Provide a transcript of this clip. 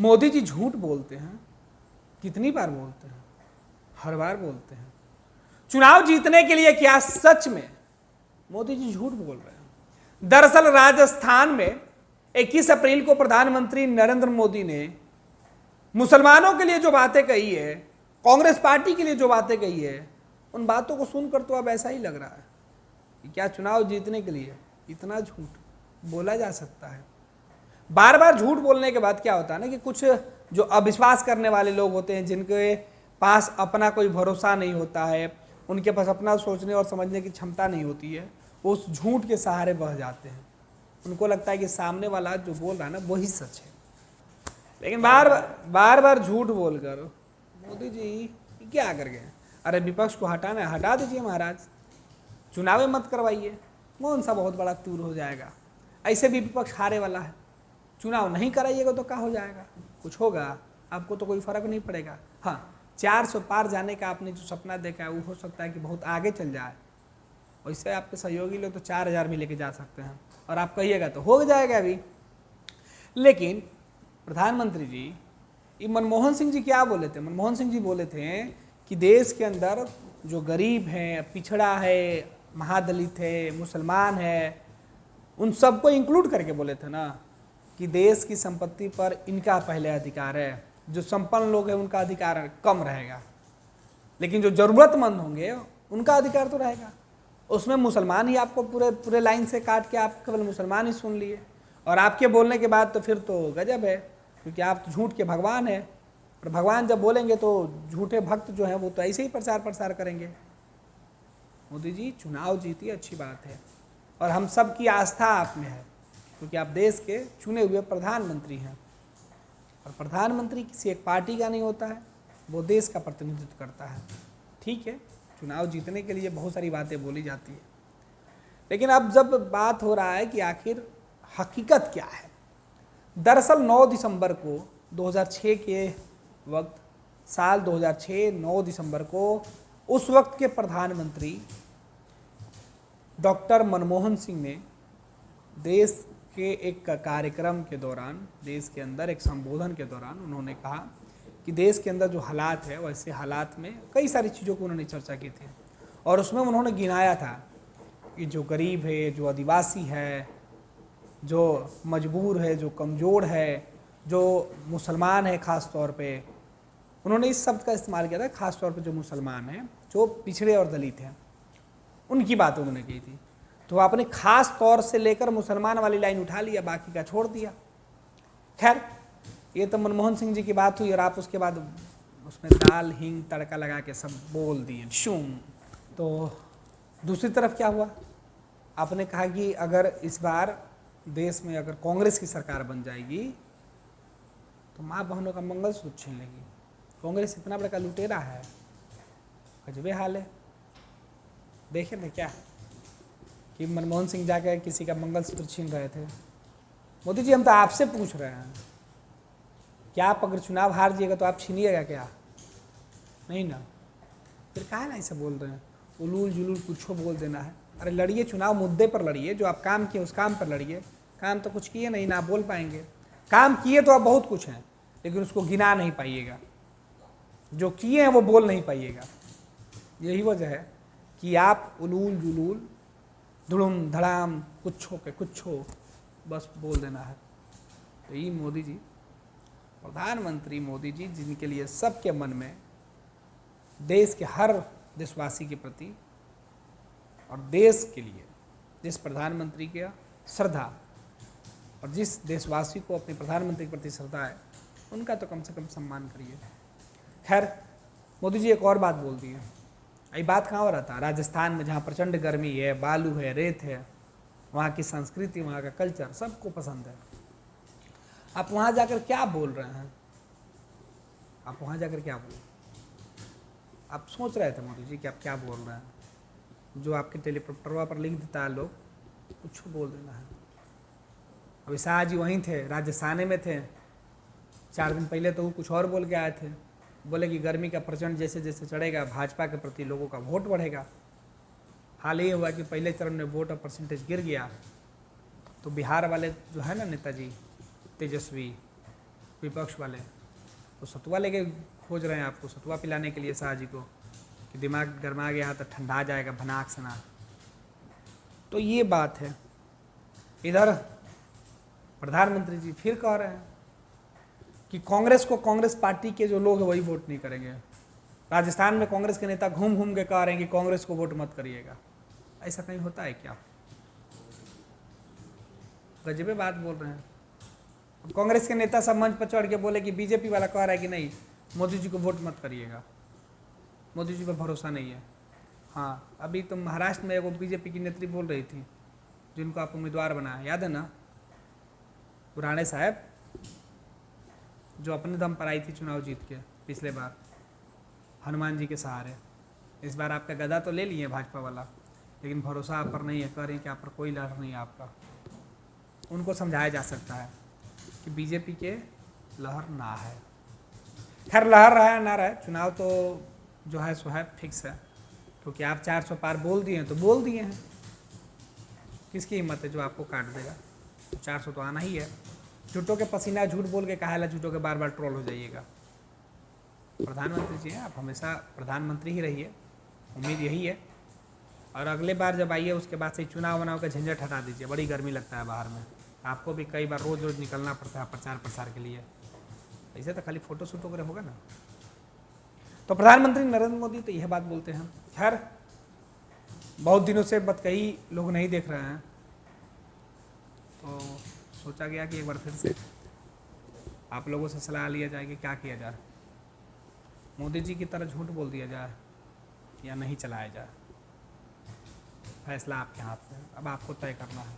मोदी जी झूठ बोलते हैं, कितनी बार बोलते हैं, हर बार बोलते हैं। चुनाव जीतने के लिए क्या सच में मोदी जी झूठ बोल रहे हैं? दरअसल राजस्थान में 21 अप्रैल को प्रधानमंत्री नरेंद्र मोदी ने मुसलमानों के लिए जो बातें कही है, कांग्रेस पार्टी के लिए जो बातें कही है, उन बातों को सुनकर तो अब ऐसा ही लग रहा है कि क्या चुनाव जीतने के लिए इतना झूठ बोला जा सकता है? बार बार झूठ बोलने के बाद क्या होता है ना कि कुछ जो अविश्वास करने वाले लोग होते हैं, जिनके पास अपना कोई भरोसा नहीं होता है, उनके पास अपना सोचने और समझने की क्षमता नहीं होती है, वो उस झूठ के सहारे बह जाते हैं। उनको लगता है कि सामने वाला जो बोल रहा है ना वही सच है। लेकिन बार बार झूठ बोलकर मोदी जी क्या कर गए? अरे विपक्ष को हटाना है, हटा दीजिए महाराज, चुनाव मत करवाइए, कौन सा बहुत बड़ा टूर हो जाएगा? ऐसे भी विपक्ष हारे वाला है, चुनाव नहीं कराइएगा तो क्या हो जाएगा? कुछ होगा? आपको तो कोई फर्क नहीं पड़ेगा। हाँ, 400 पार जाने का आपने जो सपना देखा है वो हो सकता है कि बहुत आगे चल जाए, वैसे आपके सहयोगी लोग तो 4000 भी लेके जा सकते हैं, और आप कहिएगा तो हो जाएगा अभी। लेकिन प्रधानमंत्री जी, ये मनमोहन सिंह जी क्या बोले थे? मनमोहन सिंह जी बोले थे कि देश के अंदर जो गरीब हैं, पिछड़ा है, महादलित है, मुसलमान है, उन सबको इंक्लूड करके बोले थे ना कि देश की संपत्ति पर इनका पहले अधिकार है, जो संपन्न लोग हैं उनका अधिकार कम रहेगा, लेकिन जो जरूरतमंद होंगे उनका अधिकार तो रहेगा। उसमें मुसलमान ही आपको पूरे लाइन से काट के आप केवल मुसलमान ही सुन लिए, और आपके बोलने के बाद तो फिर तो गजब है, क्योंकि आप तो झूठ के भगवान हैं, और भगवान जब बोलेंगे तो झूठे भक्त जो हैं वो तो ऐसे ही प्रसार करेंगे। मोदी जी, चुनाव जीती अच्छी बात है, और हम सब की आस्था आप में है, क्योंकि आप देश के चुने हुए प्रधानमंत्री हैं, और प्रधानमंत्री किसी एक पार्टी का नहीं होता है, वो देश का प्रतिनिधित्व करता है। ठीक है, चुनाव जीतने के लिए बहुत सारी बातें बोली जाती है, लेकिन अब जब बात हो रहा है कि आखिर हकीकत क्या है, दरअसल 9 दिसंबर को 2006 के वक्त, साल 2006 9 दिसंबर को उस वक्त के प्रधानमंत्री डॉक्टर मनमोहन सिंह ने देश के एक कार्यक्रम के दौरान, देश के अंदर एक संबोधन के दौरान उन्होंने कहा कि देश के अंदर जो हालात है, वैसे हालात में कई सारी चीज़ों को उन्होंने चर्चा की थी, और उसमें उन्होंने गिनाया था कि जो गरीब है, जो आदिवासी है, जो मजबूर है, जो कमज़ोर है, जो मुसलमान है, ख़ास तौर पे उन्होंने इस शब्द का इस्तेमाल किया था, ख़ास तौर पे जो मुसलमान हैं, जो पिछड़े और दलित हैं, उनकी बात उन्होंने की थी। तो आपने ख़ास तौर से लेकर मुसलमान वाली लाइन उठा लिया, बाकी का छोड़ दिया। खैर, ये तो मनमोहन सिंह जी की बात हुई, और आप उसके बाद उसमें दाल हींग तड़का लगा के सब बोल दिए शूम। तो दूसरी तरफ क्या हुआ? आपने कहा कि अगर इस बार देश में अगर कांग्रेस की सरकार बन जाएगी तो माँ बहनों का मंगलसूत्र छीन लेगी। कांग्रेस इतना बड़ा लुटेरा है, अजबे हाल है। देखे थे क्या कि मनमोहन सिंह जाकर किसी का मंगलसूत्र छीन रहे थे? मोदी जी, हम तो आपसे पूछ रहे हैं, क्या आप अगर चुनाव हार जाइएगा तो आप छीनिएगा क्या? नहीं ना, फिर कहा ना ऐसा बोल रहे हैं, उलूल जुलूल कुछ बोल देना है। अरे लड़िए, चुनाव मुद्दे पर लड़िए, जो आप काम किए उस काम पर लड़िए। काम तो कुछ किए नहीं ना, आप बोल पाएंगे। काम किए तो आप बहुत कुछ हैं, लेकिन उसको गिना नहीं पाइएगा, जो किए हैं वो बोल नहीं पाइएगा। यही वजह है कि आप उलूल जुलूल धुड़ुम धड़ाम कुछ हो बस बोल देना है। तो ये मोदी जी, प्रधानमंत्री मोदी जी, जिनके लिए सबके मन में देश के हर देशवासी के प्रति और देश के लिए जिस प्रधानमंत्री के श्रद्धा, और जिस देशवासी को अपने प्रधानमंत्री के प्रति श्रद्धा है, उनका तो कम से कम सम्मान करिए। खैर, मोदी जी एक और बात बोल दी है। ये बात कहाँ हो रहा था? राजस्थान में, जहाँ प्रचंड गर्मी है, बालू है, रेत है, वहाँ की संस्कृति, वहाँ का कल्चर सबको पसंद है। आप वहाँ जाकर क्या बोल रहे हैं? आप वहाँ जाकर क्या बोल, आप सोच रहे थे मोदी जी कि आप क्या बोल रहे हैं? जो आपके टेलीप्रॉम्प्टर पर लिख देता है लोग, कुछ बोल देना है। अभी शाह जी वहीं थे, राजस्थान में थे। 4 दिन पहले तो वो कुछ और बोल के आए थे, बोले कि गर्मी का प्रचंड जैसे जैसे चढ़ेगा, भाजपा के प्रति लोगों का वोट बढ़ेगा। हाल ये हुआ कि पहले चरण में वोट और परसेंटेज गिर गया, तो बिहार वाले जो है ना नेताजी तेजस्वी, विपक्ष वाले, तो सतुआ लेके खोज रहे हैं आपको, सतुआ पिलाने के लिए शाह जी को कि दिमाग गर्मा गया तो ठंडा जाएगा भनाक सना। तो ये बात है। इधर प्रधानमंत्री जी फिर कह रहे हैं कि कांग्रेस को कांग्रेस पार्टी के जो लोग हैं वही वोट नहीं करेंगे। राजस्थान में कांग्रेस के नेता घूम घूम के कह रहे हैं कि कांग्रेस को वोट मत करिएगा। ऐसा कहीं होता है क्या? गजबे बात बोल रहे हैं। कांग्रेस के नेता सब मंच पर चढ़ के बोले कि बीजेपी वाला कह रहा है कि नहीं मोदी जी को वोट मत करिएगा, मोदी जी पर भरोसा नहीं है। हाँ, अभी तो महाराष्ट्र में वो बीजेपी की नेत्री बोल रही थी जिनको आप उम्मीदवार बनाए, याद है ना, पुराने साहब जो अपने दम पर आई थी चुनाव जीत के पिछले बार हनुमान जी के सहारे। इस बार आपका गदा तो ले लिए भाजपा वाला, लेकिन भरोसा आप पर नहीं है, कह रहे हैं कि आप पर कोई लहर नहीं है आपका। उनको समझाया जा सकता है कि बीजेपी के लहर ना है। खैर लहर रहा है ना रहा है, चुनाव तो जो है सो है फिक्स है, क्योंकि आप 400 पार बोल दिए हैं तो बोल दिए हैं। किसकी हिम्मत है जो आपको काट देगा? तो 400 तो आना ही है। झूठों के पसीना झूठ बोल के कहा झूठों के बार बार ट्रोल हो जाइएगा। प्रधानमंत्री जी हैं, आप हमेशा प्रधानमंत्री ही रहिए, उम्मीद यही है। और अगले बार जब आइए उसके बाद से चुनाव वनाव का झंझट हटा दीजिए, बड़ी गर्मी लगता है बाहर में, आपको भी कई बार रोज़ रोज़ निकलना पड़ता है प्रचार प्रसार के लिए। ऐसे तो खाली फ़ोटो शूट वगैरह होगा ना। तो प्रधानमंत्री नरेंद्र मोदी तो यह बात बोलते हैं। खैर बहुत दिनों से बतकही लोग नहीं देख रहे हैं, तो सोचा गया कि एक बार फिर से आप लोगों से सलाह लिया जाए कि क्या किया जाए, मोदी जी की तरह झूठ बोल दिया जाए या नहीं चलाया जाए। फैसला आपके हाथ में, अब आपको तय करना है।